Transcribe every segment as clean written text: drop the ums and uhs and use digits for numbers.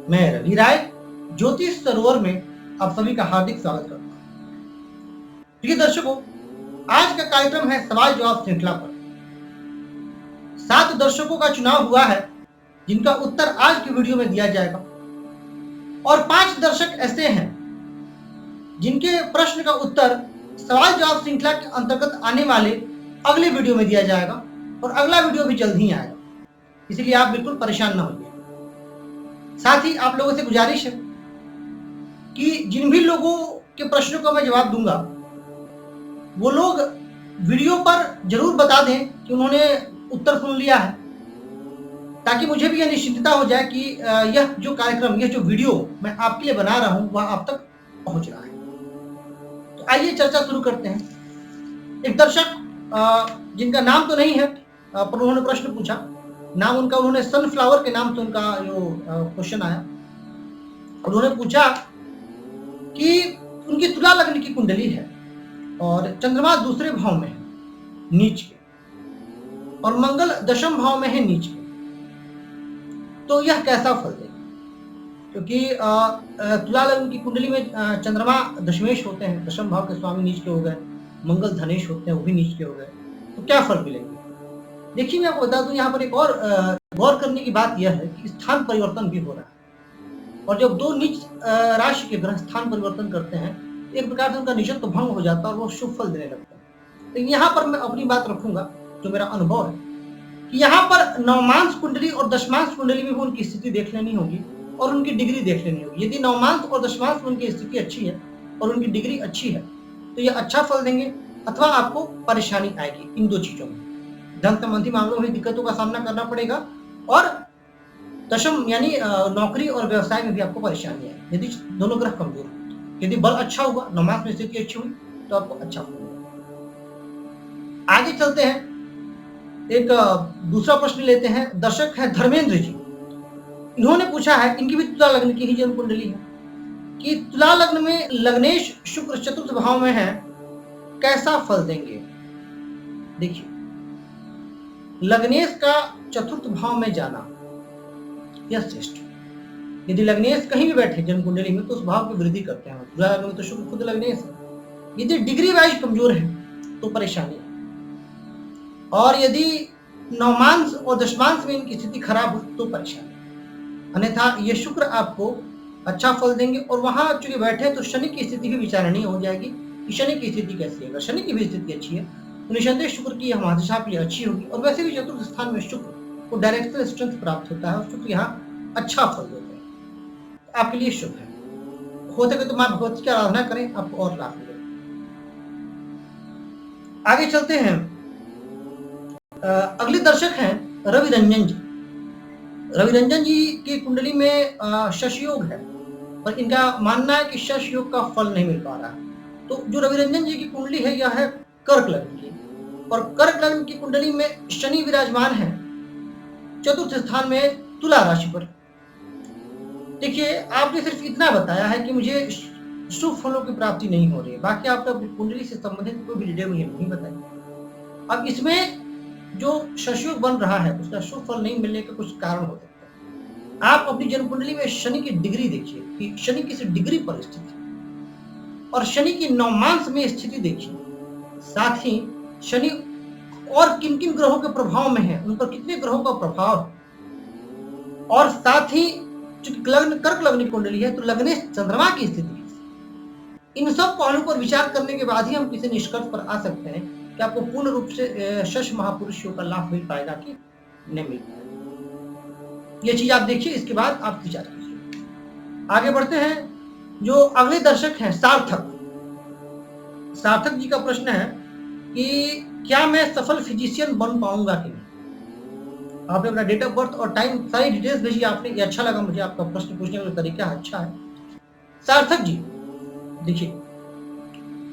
मैं रवि राय ज्योतिष सरोवर में आप सभी का हार्दिक स्वागत करता हूं। प्रिय दर्शकों, आज का कार्यक्रम है सवाल जवाब श्रृंखला पर। 7 दर्शकों का चुनाव हुआ है जिनका उत्तर आज की वीडियो में दिया जाएगा और 5 दर्शक ऐसे हैं जिनके प्रश्न का उत्तर सवाल जवाब श्रृंखला के अंतर्गत आने वाले अगले वीडियो में दिया जाएगा और अगला वीडियो भी जल्द ही आएगा, इसलिए आप बिल्कुल परेशान न होइए। साथ ही आप लोगों से गुजारिश है कि जिन भी लोगों के प्रश्नों का मैं जवाब दूंगा वो लोग वीडियो पर जरूर बता दें कि उन्होंने उत्तर सुन लिया है, ताकि मुझे भी यह निश्चिंतता हो जाए कि यह जो कार्यक्रम, यह जो वीडियो मैं आपके लिए बना रहा हूं वह आप तक पहुंच रहा है। तो आइए चर्चा शुरू करते हैं। एक दर्शक जिनका नाम तो नहीं है पर उन्होंने प्रश्न पूछा, नाम उनका, उन्होंने सनफ्लावर के नाम से उनका जो क्वेश्चन आया, उन्होंने पूछा कि उनकी तुला लग्न की कुंडली है और चंद्रमा दूसरे भाव में है नीच के और मंगल दशम भाव में है नीच के, तो यह कैसा फल देगा? क्योंकि तुला लग्न की कुंडली में चंद्रमा दशमेश होते हैं, दशम भाव के स्वामी नीच के हो गए, मंगल धनेश होते हैं वो भी नीच के हो गए, तो क्या फल मिलेंगे? देखिए, मैं आपको बता दूं, यहाँ पर एक और गौर करने की बात यह है कि स्थान परिवर्तन भी हो रहा है और जब 2 नीच राशि के ग्रह स्थान परिवर्तन करते हैं तो एक प्रकार से उनका निजत्व भंग हो जाता है और वो शुभ फल देने लगता है। तो यहाँ पर मैं अपनी बात रखूंगा, जो मेरा अनुभव है कि यहाँ पर नवमांश कुंडली और दशमांश कुंडली में भी उनकी स्थिति देख लेनी होगी और उनकी डिग्री देख लेनी होगी। यदि नवमांश और दशमांश में उनकी स्थिति अच्छी है और उनकी डिग्री अच्छी है तो ये अच्छा फल देंगे अथवा आपको परेशानी आएगी इन 2 चीजों में। धन संबंधी मामलों में दिक्कतों का सामना करना पड़ेगा और दशम यानी नौकरी और व्यवसाय में भी आपको परेशानी आएगी यदि दोनों ग्रह कमजोर हो। यदि बल अच्छा हुआ, नवमांश में स्थिति अच्छी हुई तो आपको अच्छा फल मिलेगा। आगे चलते हैं, एक दूसरा प्रश्न लेते हैं। दर्शक है धर्मेंद्र जी, इन्होंने पूछा है, इनकी भी तुला लग्न की ही जन्म कुंडली है, कि तुला लग्न में लग्नेश शुक्र चतुर्थ भाव में है, कैसा फल देंगे? देखिए, लग्नेश का चतुर्थ भाव में जाना यह श्रेष्ठ। यदि लग्नेश कहीं भी बैठे जन्म कुंडली में तो उस भाव की वृद्धि करते हैं। तुला लग्न में तो शुक्र खुद लग्नेश है। यदि डिग्री वाइज कमजोर है तो परेशानी है और यदि नवमांश और दशमांश में इनकी स्थिति खराब हो तो परेशानी। अन्यथा ये शुक्र आपको अच्छा फल देंगे और वहां चूंकि बैठे तो शनि की स्थिति भी विचारणीय हो जाएगी कि शनि की स्थिति कैसी है। अगर शनि की भी स्थिति अच्छी है तो निसंदेह शुक्र की महादशा के लिए अच्छी होगी और वैसे भी चतुर्थ स्थान में शुक्र को डायरेक्शनल स्ट्रेंथ प्राप्त होता है और शुक्र यहाँ अच्छा फल देते हैं, तो आपके लिए शुभ है। हो सके तो मां भगवती की आराधना करें, आपको और लाभ मिलेगा। आगे चलते हैं, अगले दर्शक हैं रवि रंजन जी। रवि रंजन जी की कुंडली में शश योग है और इनका मानना है कि शश योग का फल नहीं मिल पा रहा है। तो जो रवि रंजन जी की कुंडली है यह है कर्क लग्न की और कर्क लग्न की कुंडली में शनि विराजमान है चतुर्थ स्थान में तुला राशि पर। देखिए, आपने सिर्फ इतना बताया है कि मुझे शुभ फलों की प्राप्ति नहीं हो रही है, बाकी आपका कुंडली से संबंधित कोई भी डिटेल मुझे नहीं बताई। अब इसमें जो शशयोग बन रहा है उसका शुभ फल नहीं मिलने का कुछ कारण हो सकता है। आप अपनी जन्म कुंडली में शनि की डिग्री देखिए कि शनि किस डिग्री पर स्थित है और शनि की नवमांश में स्थिति देखिए, साथ ही शनि और किन किन ग्रहों के प्रभाव में है, उन पर कितने ग्रहों का प्रभाव है और साथ ही चूंकि लग्न कर्क लग्न की कुंडली है तो लग्नेश चंद्रमा की स्थिति है। इन सब पहलुओं पर विचार करने के बाद ही हम किसी निष्कर्ष पर आ सकते हैं कि आपको पूर्ण रूप से शश महापुरुष योग का लाभ मिल पाएगा कि नहीं मिल पाएगा। ये चीज आप देखिए, इसके बाद आप विचार कीजिए। आगे बढ़ते हैं, जो अगले दर्शक हैं सार्थक। सार्थक जी का प्रश्न है कि क्या मैं सफल फिजिशियन बन पाऊंगा कि नहीं? आपने अपना डेट ऑफ बर्थ और टाइम सारी डिटेल्स भेजी आपने, ये अच्छा लगा मुझे, आपका प्रश्न पूछने का तरीका अच्छा है। सार्थक जी, देखिए,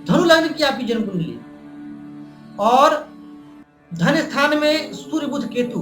धनु लग्न की आपकी जन्म कुंडली और धन स्थान में सूर्य बुध केतु,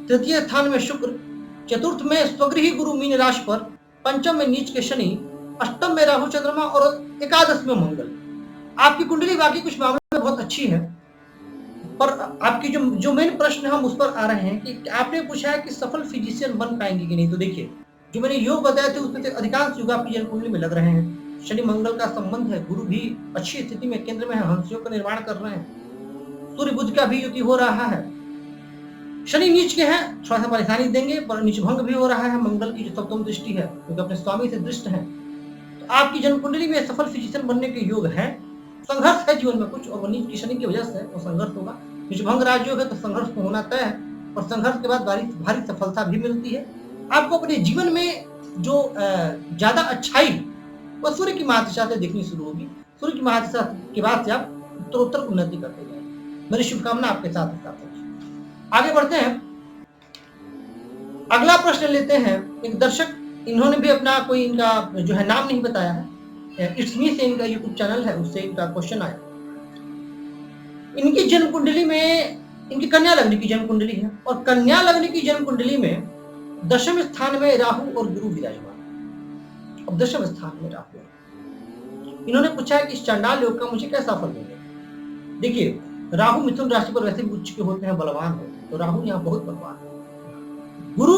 तृतीय स्थान में शुक्र, चतुर्थ में स्वगृही गुरु मीन राशि पर, पंचम में नीच के शनि, अष्टम में राहु चंद्रमा और एकादश में मंगल। आपकी कुंडली बाकी कुछ मामलों में बहुत अच्छी है, पर आपकी जो मेन प्रश्न हम उस पर आ रहे हैं कि आपने पूछा है कि सफल फिजिशियन बन पाएंगे कि नहीं। तो देखिए, जो मैंने योग बताए थे उसमें से अधिकांश योग आपकी जन्म कुंडली में लग रहे हैं। शनि मंगल का संबंध है, गुरु भी अच्छी स्थिति में केंद्र में है, हंस योग का निर्माण कर रहे हैं, सूर्य बुध का भी युति हो रहा है। शनि नीच के हैं, थोड़ा सा परेशानी देंगे, पर नीच भंग भी हो रहा है। मंगल की जो सप्तम दृष्टि है क्योंकि अपने स्वामी से दृष्ट है, तो आपकी जन्म कुंडली में सफल फिजिशियन बनने के योग है। संघर्ष है जीवन में कुछ, और नीच की शनि की वजह से वो संघर्ष होगा। नीच भंग राजयोग है तो संघर्ष तो होना तय है, और संघर्ष के बाद भारी सफलता भी मिलती है। आपको अपने जीवन में जो ज्यादा अच्छाई वो सूर्य की महादशा से देखनी शुरू होगी। सूर्य की महादशा के बाद से आप उत्तरोत्तर उन्नति करते जाएंगे। मेरी शुभकामना आपके साथ है। आगे बढ़ते हैं, अगला प्रश्न लेते हैं। एक दर्शक, इन्होंने भी अपना कोई इनका जो है नाम नहीं बताया है, इट्स मी से इनका यूट्यूब चैनल है, उससे इनका क्वेश्चन आया। इनकी जन्म कुंडली में, इनकी कन्या लग्न की जन्म कुंडली है, और कन्या लग्न की जन्म कुंडली में दशम स्थान में राहु और गुरु विराजमान। अब दशम स्थान में राहु, इन्होंने पूछा है कि इस चांडाल योग का मुझे कैसा फल मिलेगा। देखिए, राहु मिथुन राशि पर वैसे भी उच्च के होते हैं, बलवान होते हैं, तो राहु यहाँ बहुत बलवान है। गुरु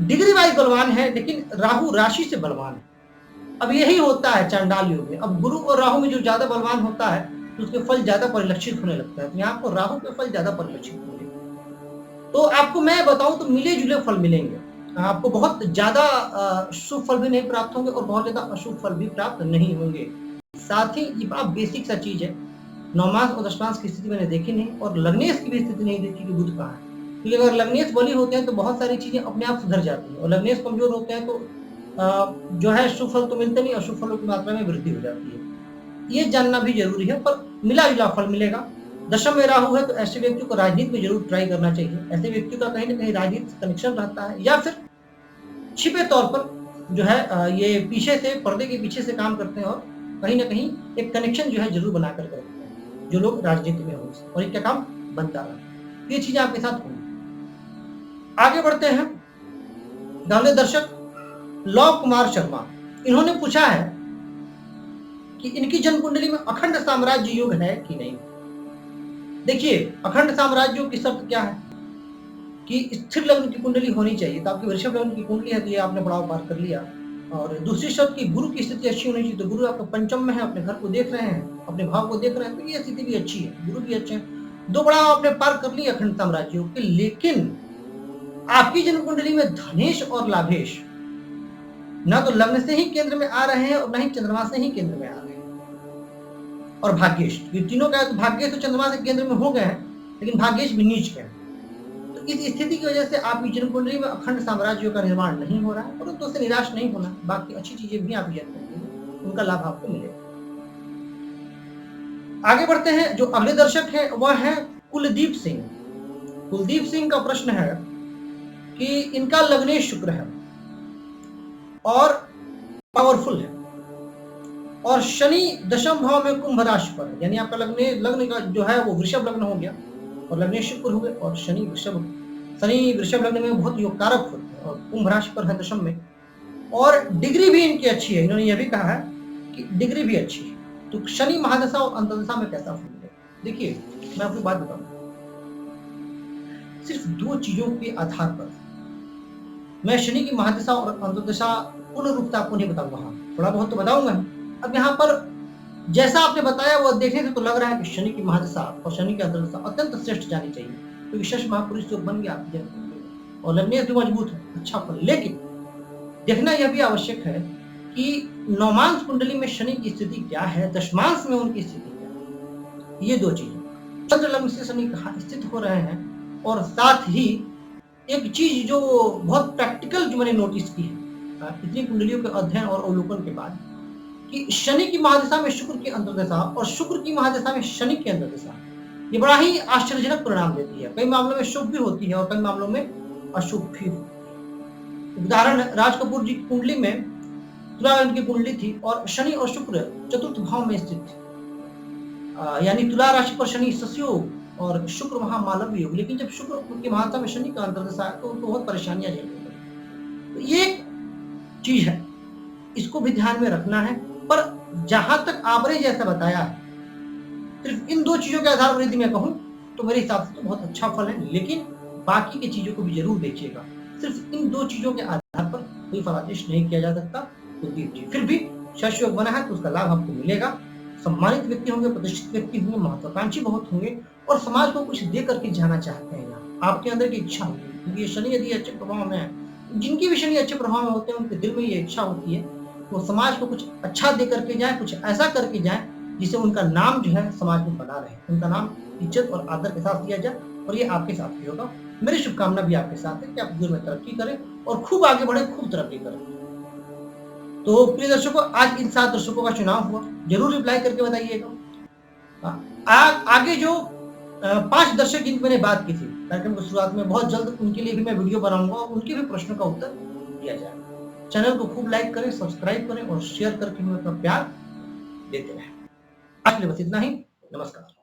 डिग्री वाइज बलवान है, लेकिन राहु राशि से बलवान है। अब यही होता है चांडाल योग में। अब गुरु और राहु में जो ज्यादा बलवान होता है तो उसके फल ज्यादा परिलक्षित होने लगता है। तो यहाँ पर राहु के फल ज्यादा परिलक्षित होंगे। तो आपको मैं बताऊं तो मिले जुले फल मिलेंगे। आपको बहुत ज्यादा शुभ फल भी नहीं प्राप्त होंगे और बहुत ज्यादा अशुभ फल भी प्राप्त नहीं होंगे। साथ ही ये बड़ा बेसिक सा चीज है, नवमास और दशमांश की स्थिति मैंने देखी नहीं, और लग्नेश की भी स्थिति नहीं देखी कि बुध कहाँ है। क्योंकि अगर लग्नेश बली होते हैं तो बहुत सारी चीजें अपने आप सुधर जाती हैं, और लग्नेश कमजोर होते हैं तो जो है शुभ फल तो मिलते नहीं, अशुभ फलों की मात्रा में वृद्धि हो जाती है। ये जानना भी जरूरी है, पर मिला जुला फल मिलेगा। दशम में राहु है तो ऐसे व्यक्ति को राजनीति में जरूर ट्राई करना चाहिए। ऐसे व्यक्ति का कहीं ना कहीं राजनीति से कनेक्शन रहता है, या फिर छिपे तौर पर जो है ये पीछे से, पर्दे के पीछे से काम करते हैं, और कहीं ना कहीं एक कनेक्शन जो है जरूर बना कर रखते हैं जो लोग राजनीति में हों, और इनका काम बनता रहा। ये चीजें आपके साथ होंगी। आगे बढ़ते हैं, अगले दर्शक लव कुमार शर्मा, इन्होंने पूछा है कि इनकी जन्म कुंडली में अखंड साम्राज्य योग है कि नहीं। देखिए, अखंड साम्राज्य योग की शर्त क्या है कि स्थिर लग्न की कुंडली होनी चाहिए। तो आपकी वृषभ लग्न की कुंडली है तो ये आपने पड़ाव पार कर लिया। और दूसरी शर्त की गुरु की स्थिति अच्छी होनी चाहिए। तो गुरु आपका पंचम में है, अपने घर को देख रहे हैं, अपने भाव को देख रहे हैं, तो ये स्थिति भी अच्छी है, गुरु भी अच्छे हैं। दो पड़ाव आपने पार कर लिया अखंड साम्राज्य योग के। लेकिन आपकी जन्म कुंडली में धनेश और लाभेश ना तो लग्न से ही केंद्र में आ रहे हैं और ना ही चंद्रमा से ही केंद्र में आ रहे हैं, और भाग्येश, ये तीनों का है। तो भाग्येश तो चंद्रमा से केंद्र में हो गए हैं, लेकिन भाग्येश भी नीच के हैं। तो इस स्थिति की वजह से आपकी जन्म कुंडली में अखंड साम्राज्यों का निर्माण नहीं हो रहा है, परंतु उससे निराश नहीं होना। बाकी अच्छी चीजें भी आपकी जन्म कुंडली में, उनका लाभ आपको मिलेगा। आगे बढ़ते हैं, जो अगले दर्शक है वह है कुलदीप सिंह। कुलदीप सिंह का प्रश्न है कि इनका लग्नेश शुक्र है और पावरफुल है, और शनि दशम भाव में कुंभ राशि पर है। यानी आपका लग्न का जो है वो वृषभ लग्न हो गया, और लग्नेश शुक्र हुए, और शनि वृषभ लग्न में बहुत योगकारक होते हैं, और कुंभ राशि पर है दशम में। और डिग्री भी इनकी अच्छी है, इन्होंने यह भी कहा है कि डिग्री भी अच्छी है। तो शनि महादशा और अंतर्दशा में कैसा फल मिलेगा। देखिए, मैं आपको बात बताऊं, सिर्फ दो चीजों के आधार पर मैं शनि की महादशा और अंतर्दशा पूर्ण रूप से आपको नहीं बताऊंगा। हाँ, थोड़ा बहुत तो बताऊंगा। अब यहाँ पर जैसा आपने बताया वो देखने से तो लग रहा है कि शनि की महादशा और शनि की अंतर्दशा अत्यंत श्रेष्ठ जानी चाहिए, क्योंकि शश महापुरुष योग बन गया आपकी जन्म कुंडली में, और लग्नेश भी मजबूत है, अच्छा फल। लेकिन देखना यह भी आवश्यक है कि नवमांश कुंडली में शनि की स्थिति क्या है, दशमांश में उनकी स्थिति क्या है। ये दो चीजें, चंद्र लग्न से शनि कहाँ स्थित हो रहे हैं, और साथ ही एक चीज जो बहुत प्रैक्टिकल जो मैंने नोटिस की है इतनी कुंडलियों के अध्ययन और अवलोकन के बाद, कि शनि की महादशा में शुक्र की अंतर्दशा और शुक्र की महादशा में शनि की अंतर्दशा, ये बड़ा ही आश्चर्यजनक परिणाम देती है। कई मामलों में शुभ भी होती है और कई मामलों में अशुभ भी होती है। उदाहरण, राज कपूर जी की कुंडली में तुला लग्न की कुंडली थी, और शनि और शुक्र चतुर्थ भाव में स्थित थे। यानी तुला राशि पर शनि सस्योग और शुक्र वहां मालव योग। लेकिन जब शुक्र की महादशा में शनि का अंतर्दशा है तो उनको बहुत परेशानियां झेलनी पड़ी। तो ये एक चीज है, इसको भी ध्यान में रखना है। पर जहां तक आपने जैसा बताया है, सिर्फ इन दो चीजों के आधार पर यदि मैं कहूं तो मेरे हिसाब से तो बहुत अच्छा फल है। लेकिन बाकी की चीजों को भी जरूर देखिएगा। सिर्फ इन दो चीजों के आधार पर कोई फराजिश नहीं किया जा सकता। कुलदीप जी फिर भी शश योग बना है तो उसका लाभ आपको मिलेगा। सम्मानित व्यक्ति होंगे, प्रतिष्ठित व्यक्ति होंगे, महत्वाकांक्षी बहुत होंगे और समाज को कुछ दे करके जाना चाहते हैं। यहाँ आपके अंदर की इच्छा होगी, क्योंकि ये शनि यदि अच्छे प्रभाव में है, जिनकी भी शनि अच्छे प्रभाव में होते हैं उनके दिल में ये इच्छा होती है वो समाज को कुछ अच्छा दे करके जाए, कुछ ऐसा करके जाए जिससे उनका नाम जो है समाज में बना रहे, उनका नाम इज्जत और आदर के साथ दिया जाए। और ये आपके साथ भी होगा। मेरी शुभकामना भी आपके साथ है कि आप जीवन में तरक्की करें और खूब आगे बढ़े, खूब तरक्की करें। तो प्रिय दर्शकों, आज इन 7 दर्शकों का चुनाव हुआ, जरूर रिप्लाई करके बताइएगा। आगे जो 5 दर्शक जिनकी मैंने बात की थी कार्यक्रम की शुरुआत में, बहुत जल्द उनके लिए भी मैं वीडियो बनाऊंगा और उनके भी प्रश्नों का उत्तर दिया जाएगा। चैनल को खूब लाइक करें, सब्सक्राइब करें और शेयर करके हमें अपना प्यार देते रहें। आज के लिए बस इतना ही। नमस्कार।